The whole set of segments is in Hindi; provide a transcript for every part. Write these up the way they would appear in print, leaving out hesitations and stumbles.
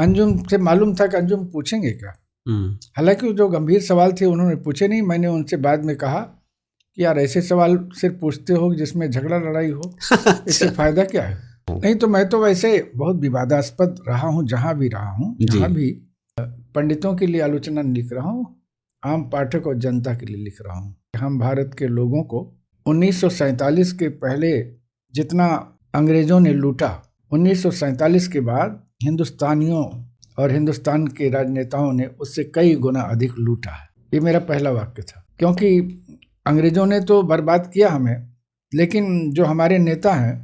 अंजुम से मालूम था कि अंजुम पूछेंगे क्या। हालांकि जो गंभीर सवाल थे उन्होंने पूछे नहीं। मैंने उनसे बाद में कहा कि यार ऐसे सवाल सिर्फ पूछते हो जिसमें झगड़ा लड़ाई हो, इससे फायदा क्या है। नहीं तो मैं तो वैसे बहुत विवादास्पद रहा हूँ, जहाँ भी रहा हूँ, जहाँ भी पंडितों के लिए आलोचना लिख रहा हूँ, आम पाठक और जनता के लिए लिख रहा हूँ। हम भारत के लोगों को 1947 के पहले जितना अंग्रेजों ने लूटा, 1947 के बाद हिंदुस्तानियों और हिंदुस्तान के राजनेताओं ने उससे कई गुना अधिक लूटा है। ये मेरा पहला वाक्य था, क्योंकि अंग्रेजों ने तो बर्बाद किया हमें, लेकिन जो हमारे नेता हैं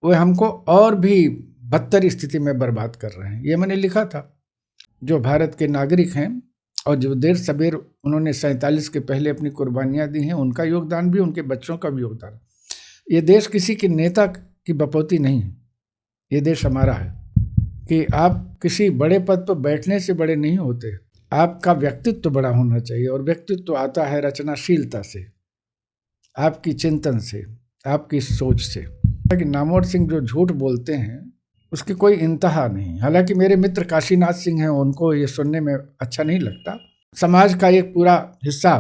वो हमको और भी बदतर स्थिति में बर्बाद कर रहे हैं। ये मैंने लिखा था। जो भारत के नागरिक हैं और जो देर सबेर उन्होंने 47 के पहले अपनी कुर्बानियाँ दी हैं, उनका योगदान भी, उनके बच्चों का भी योगदान। ये देश किसी के नेता की बपौती नहीं है, ये देश हमारा है। कि आप किसी बड़े पद पर बैठने से बड़े नहीं होते, आपका व्यक्तित्व बड़ा होना चाहिए। और व्यक्तित्व आता है रचनाशीलता से, आपकी चिंतन से, आपकी सोच से। कि नामवर सिंह जो झूठ बोलते हैं उसकी कोई इंतहा नहीं। हालांकि मेरे मित्र काशीनाथ सिंह हैं, उनको ये सुनने में अच्छा नहीं लगता। समाज का एक पूरा हिस्सा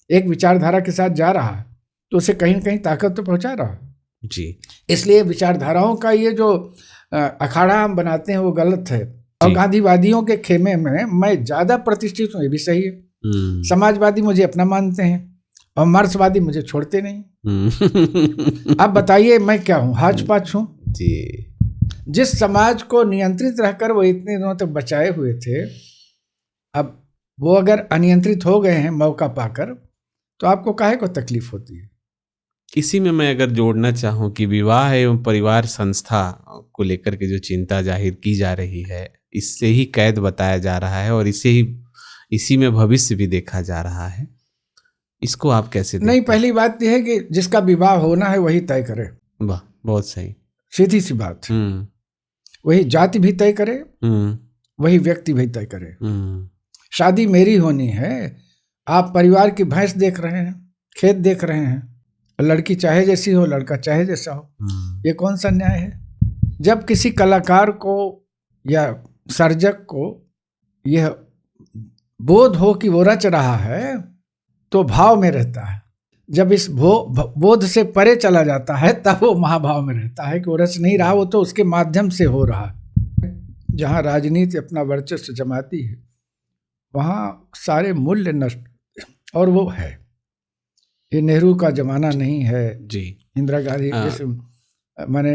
एक विचारधारा के साथ जा रहा है तो उसे कहीं न कहीं ताकत तो पहुंचा रहा है जी। इसलिए विचारधाराओं का ये जो अखाड़ा हम बनाते हैं वो गलत है। और गांधीवादियों के खेमे में मैं ज़्यादा प्रतिष्ठित हूँ, ये भी सही है। समाजवादी मुझे अपना मानते हैं और मार्क्सवादी मुझे छोड़ते नहीं। अब बताइए मैं क्या हूँ, हाच पाच हूँ जी। जिस समाज को नियंत्रित रहकर वो इतने दिनों तक बचाए हुए थे, अब वो अगर अनियंत्रित हो गए हैं मौका पाकर, तो आपको काहे को तकलीफ होती है। इसी में मैं अगर जोड़ना चाहूँ कि विवाह एवं परिवार संस्था को लेकर के जो चिंता जाहिर की जा रही है, इससे ही कैद बताया जा रहा है और इसी में भविष्य भी देखा जा रहा है। इसको आप कैसे देखते हैं? नहीं, पहली बात यह है कि जिसका विवाह होना है वही तय करे। वाह, बहुत सही, सीधी सी बात। वही जाति भी तय करे, वही व्यक्ति भी तय करे। शादी मेरी होनी है, आप परिवार की भैंस देख रहे हैं, खेत देख रहे हैं, लड़की चाहे जैसी हो, लड़का चाहे जैसा हो। ये कौन सा न्याय है। जब किसी कलाकार को या सर्जक को यह बोध हो कि वो रच रहा है तो भाव में रहता है। जब इस बोध से परे चला जाता है तब वो महाभाव में रहता है कि वो रच नहीं रहा, वो तो उसके माध्यम से हो रहा है। जहाँ राजनीति अपना वर्चस्व जमाती है वहाँ सारे मूल्य नष्ट, और वो है। ये नेहरू का जमाना नहीं है जी। इंदिरा गांधी जैसे माने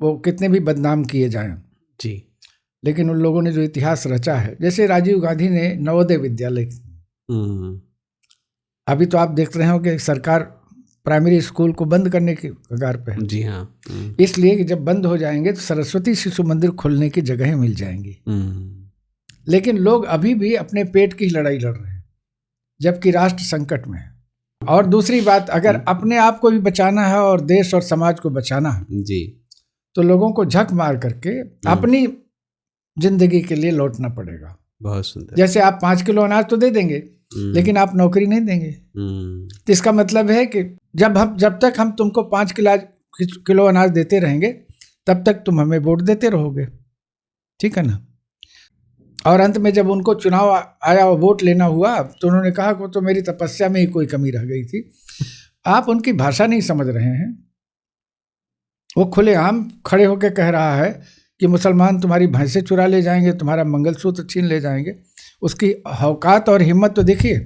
वो कितने भी बदनाम किए जाएं जी, लेकिन उन लोगों ने जो इतिहास रचा है, जैसे राजीव गांधी ने नवोदय विद्यालय, अभी तो आप देख रहे हो कि सरकार प्राइमरी स्कूल को बंद करने की कगार पे है। जी हाँ। इसलिए कि जब बंद हो जाएंगे तो सरस्वती शिशु मंदिर खोलने की जगहें मिल जाएंगी। लेकिन लोग अभी भी अपने पेट की लड़ाई लड़ रहे हैं जबकि राष्ट्र संकट में है। और दूसरी बात, अगर अपने आप को भी बचाना है और देश और समाज को बचाना है जी, तो लोगों को झक मार करके अपनी जिंदगी के लिए लौटना पड़ेगा। बहुत सुंदर। जैसे आप 5 किलो अनाज तो दे देंगे लेकिन आप नौकरी नहीं देंगे। तो इसका मतलब है कि जब तक हम तुमको 5 किलो अनाज देते रहेंगे तब तक तुम हमें वोट देते रहोगे, ठीक है ना। और अंत में जब उनको चुनाव आया और वोट लेना हुआ तो उन्होंने कहा कि तो मेरी तपस्या में ही कोई कमी रह गई थी। आप उनकी भाषा नहीं समझ रहे हैं। वो खुलेआम खड़े होकर कह रहा है कि मुसलमान तुम्हारी भैंसें चुरा ले जाएंगे, तुम्हारा मंगलसूत्र छीन ले जाएंगे। उसकी औकात और हिम्मत तो देखिए।